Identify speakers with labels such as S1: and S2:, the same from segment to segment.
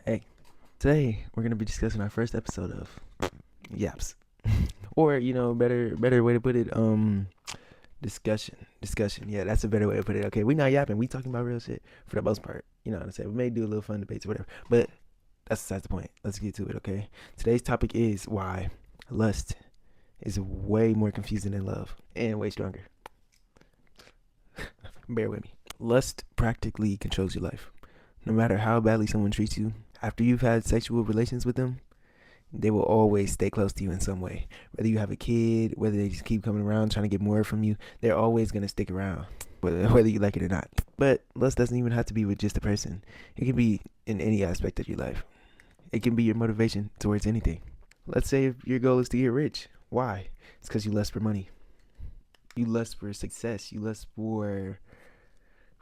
S1: Hey, today we're gonna be discussing our first episode of Yaps, or better way to put it, discussion. Yeah, that's a better way to put it. Okay, we not yapping, we talking about real shit for the most part. You know what I'm saying? We may do a little fun debates or whatever, but that's besides the point. Let's get to it. Okay, today's topic is why lust is way more confusing than love and way stronger. Bear with me. Lust practically controls your life. No matter how badly someone treats you, after you've had sexual relations with them, they will always stay close to you in some way. Whether you have a kid, whether they just keep coming around trying to get more from you, they're always going to stick around, whether you like it or not. But lust doesn't even have to be with just a person. It can be in any aspect of your life. It can be your motivation towards anything. Let's say if your goal is to get rich. Why? It's because you lust for money. You lust for success. You lust for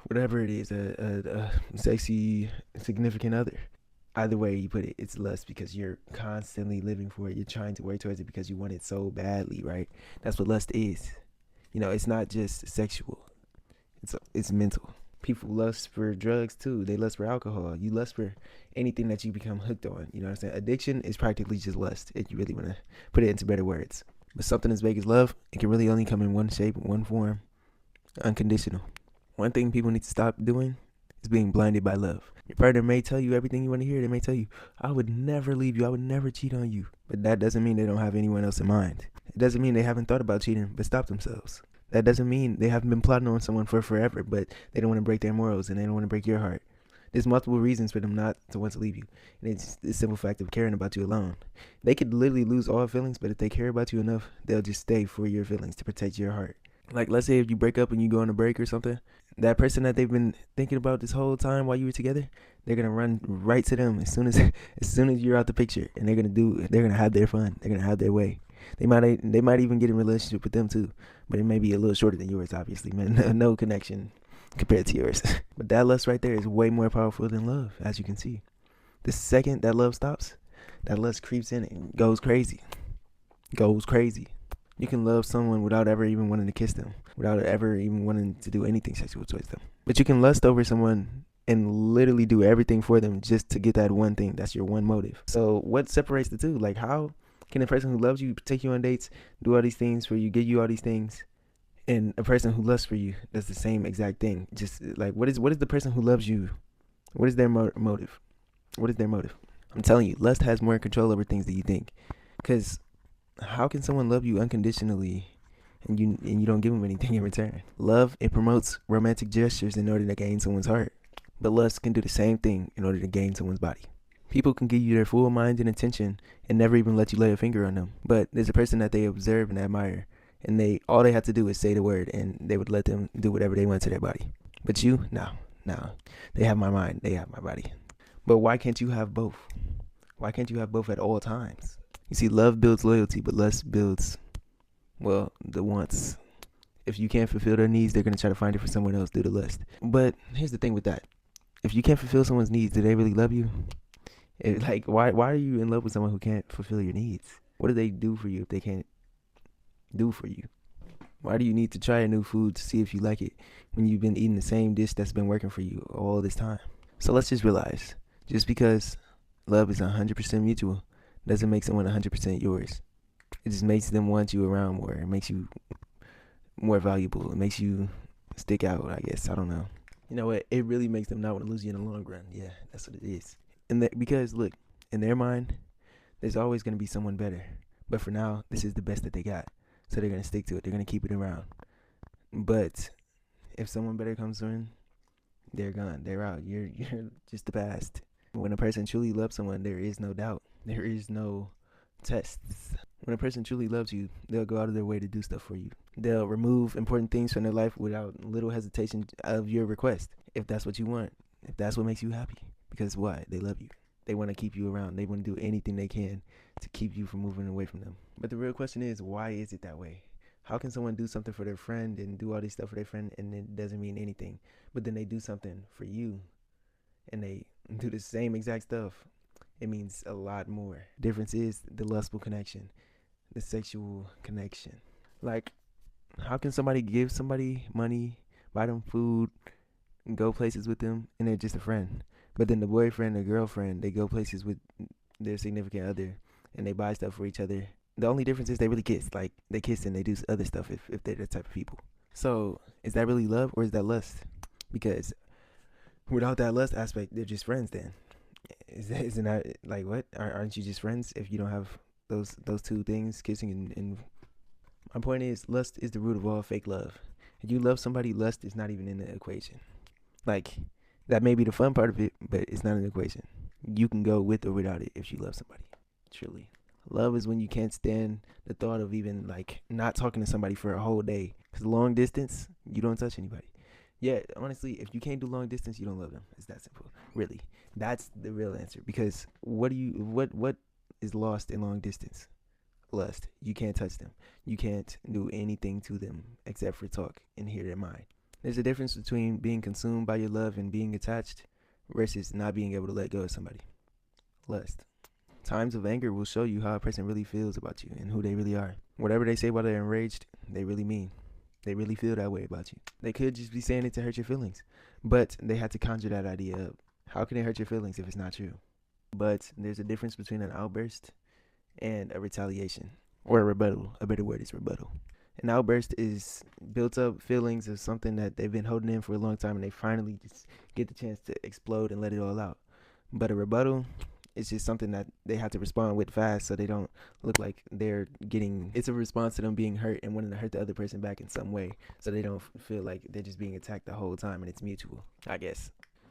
S1: whatever it is, a sexy significant other. Either way you put it, it's lust because you're constantly living for it. You're trying to work towards it because you want it so badly, right? That's what lust is. It's not just sexual. It's mental. People lust for drugs too. They lust for alcohol. You lust for anything that you become hooked on. You know what I'm saying? Addiction is practically just lust, if you really want to put it into better words. But something as big as love, it can really only come in one shape, one form, unconditional. One thing people need to stop doing is being blinded by love. Your partner may tell you everything you want to hear. They may tell you, I would never leave you. I would never cheat on you. But that doesn't mean they don't have anyone else in mind. It doesn't mean they haven't thought about cheating but stopped themselves. That doesn't mean they haven't been plotting on someone for forever, but they don't want to break their morals and they don't want to break your heart. There's multiple reasons for them not to want to leave you. And it's the simple fact of caring about you alone. They could literally lose all feelings, but if they care about you enough, they'll just stay for your feelings to protect your heart. Like, let's say if you break up and you go on a break or something, that person that they've been thinking about this whole time while you were together, they're gonna run right to them as soon as you're out the picture, and they're gonna have their fun, they're gonna have their way. They might even get in a relationship with them too, but it may be a little shorter than yours, obviously, man. No connection compared to yours. But that lust right there is way more powerful than love, as you can see. The second that love stops, that lust creeps in and goes crazy. You can love someone without ever even wanting to kiss them, without ever even wanting to do anything sexual towards them. But you can lust over someone and literally do everything for them just to get that one thing. That's your one motive. So what separates the two? Like, how can a person who loves you take you on dates, do all these things for you, give you all these things, and a person who lusts for you does the same exact thing? Just like, what is the person who loves you? What is their motive? What is their motive? I'm telling you, lust has more control over things than you think. Because how can someone love you unconditionally and you don't give them anything in return? Love, it promotes romantic gestures in order to gain someone's heart, but lust can do the same thing in order to gain someone's body. People can give you their full mind and attention and never even let you lay a finger on them, but there's a person that they observe and admire, and all they have to do is say the word and they would let them do whatever they want to their body. But you, no, they have my mind, they have my body. But why can't you have both? Why can't you have both at all times? You see, love builds loyalty, but lust builds, well, the wants. If you can't fulfill their needs, they're going to try to find it for someone else due to lust. But here's the thing with that. If you can't fulfill someone's needs, do they really love you? Why are you in love with someone who can't fulfill your needs? What do they do for you if they can't do for you? Why do you need to try a new food to see if you like it when you've been eating the same dish that's been working for you all this time? So let's just realize, just because love is 100% mutual doesn't make someone 100% yours. It just makes them want you around more. It makes you more valuable. It makes you stick out, I guess. I don't know. You know what? It really makes them not want to lose you in the long run. Yeah, that's what it is. Because, look, in their mind, there's always going to be someone better. But for now, this is the best that they got. So they're going to stick to it. They're going to keep it around. But if someone better comes in, they're gone. They're out. You're just the past. When a person truly loves someone, there is no doubt. There is no tests. When a person truly loves you, they'll go out of their way to do stuff for you. They'll remove important things from their life without little hesitation of your request, if that's what you want, if that's what makes you happy. Because why? They love you. They want to keep you around. They want to do anything they can to keep you from moving away from them. But the real question is, why is it that way? How can someone do something for their friend and do all this stuff for their friend and it doesn't mean anything? But then they do something for you and they do the same exact stuff. It means a lot more. Difference is the lustful connection, the sexual connection. Like, how can somebody give somebody money, buy them food, and go places with them, and they're just a friend? But then the boyfriend or girlfriend, they go places with their significant other and they buy stuff for each other. The only difference is they really kiss. Like they kiss and they do other stuff if they're the type of people. So is that really love or is that lust? Because without that lust aspect, they're just friends then. Isn't that like what? Aren't you just friends if you don't have those two things, kissing and my point is lust is the root of all fake love. If you love somebody, lust is not even in the equation. Like that may be the fun part of it, but it's not an equation. You can go with or without it if you love somebody. Truly. Love is when you can't stand the thought of even like not talking to somebody for a whole day. Cause long distance, you don't touch anybody. Yeah, honestly, if you can't do long distance, you don't love them. It's that simple. Really, that's the real answer. Because what is lost in long distance? Lust. You can't touch them. You can't do anything to them except for talk and hear their mind. There's a difference between being consumed by your love and being attached versus not being able to let go of somebody. Lust. Times of anger will show you how a person really feels about you and who they really are. Whatever they say while they're enraged, they really mean. They really feel that way about you. They could just be saying it to hurt your feelings, but they had to conjure that idea up. How can it hurt your feelings if it's not true? But there's a difference between an outburst and a retaliation or a rebuttal. A better word is rebuttal. An outburst is built up feelings of something that they've been holding in for a long time and they finally just get the chance to explode and let it all out. But a rebuttal, it's just something that they have to respond with fast so they don't look like they're getting, it's a response to them being hurt and wanting to hurt the other person back in some way so they don't feel like they're just being attacked the whole time and it's mutual, I guess.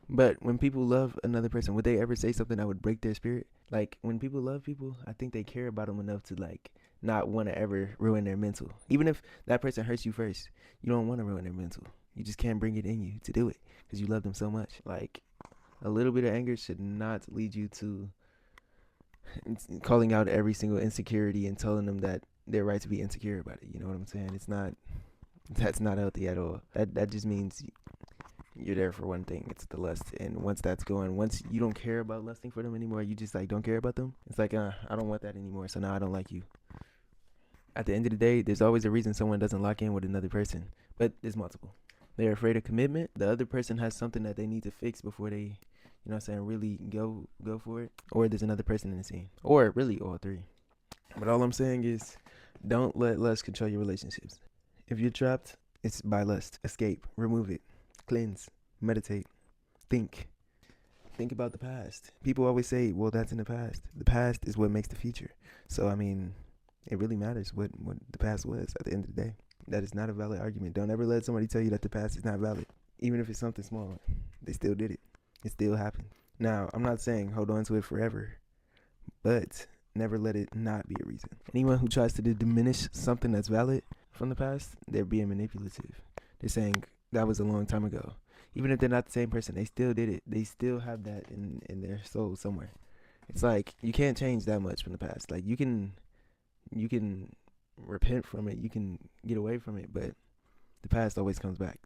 S1: But when people love another person, would they ever say something that would break their spirit? Like when people love people, I think they care about them enough to like not want to ever ruin their mental. Even if that person hurts you first, you don't want to ruin their mental. You just can't bring it in you to do it because you love them so much. Like a little bit of anger should not lead you to calling out every single insecurity and telling them that they're right to be insecure about it. You know what I'm saying? It's not, that's not healthy at all. That just means you're there for one thing. It's the lust. And once that's going, once you don't care about lusting for them anymore, you just like don't care about them. It's like, I don't want that anymore. So now I don't like you. At the end of the day, there's always a reason someone doesn't lock in with another person, but there's multiple. They're afraid of commitment. The other person has something that they need to fix before they, you know what I'm saying, really go for it. Or there's another person in the scene. Or really all three. But all I'm saying is don't let lust control your relationships. If you're trapped, it's by lust. Escape. Remove it. Cleanse. Meditate. Think. Think about the past. People always say, well, that's in the past. The past is what makes the future. So, I mean, it really matters what the past was at the end of the day. That is not a valid argument. Don't ever let somebody tell you that the past is not valid. Even if it's something small, they still did it. It still happened. Now, I'm not saying hold on to it forever, but never let it not be a reason. Anyone who tries to diminish something that's valid from the past, they're being manipulative. They're saying that was a long time ago. Even if they're not the same person, they still did it. They still have that in their soul somewhere. It's like you can't change that much from the past. Like you can repent from it, you can get away from it, but the past always comes back.